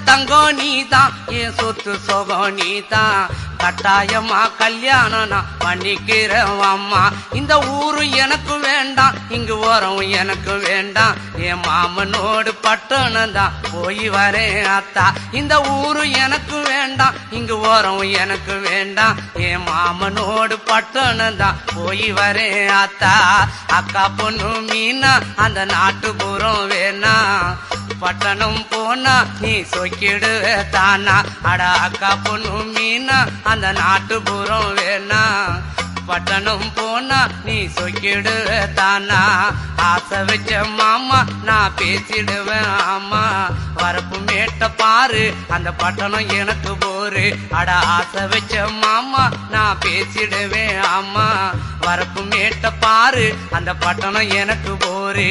தங்கம் நீதான், என் சொத்து சொகம் நீதான். கட்டாயமா கல்யாணம் நான் பண்ணிக்கிறேன் அம்மா. இந்த ஊரு எனக்கு வேண்டாம், இங்கு ஓரம் எனக்கு வேண்டாம். என் மாமனோடு பட்டணம் தான் போய் வரேன் அத்தா. இந்த ஊரு எனக்கு வேண்டாம், இங்கு ஓரம் எனக்கு வேண்டாம். என் மாமனோடு பட்டணம் தான் போய் வரேன் அத்தா. அக்கா பொண்ணு மீனா அந்த நாட்டுப்புறம் வேணா, பட்டணம் போனா நீ சொக்கிடுவ தானா. அட அக்கா பொண்ணு மீனா அந்த நாட்டுப்புறம் வேணா, பட்டணம் போனா நீ சொக்கிடுவ தானா. ஆசை வச்ச மாமா நான் பேசிடுவேன் ஆமா. வரப்பு மேட்ட பாரு அந்த பட்டணம் எனக்கு போரு. அட ஆசை வச்ச மாமா நான் பேசிடுவேன் ஆமா. வரப்பு மேட்ட பாரு அந்த பட்டணம் எனக்கு போரு.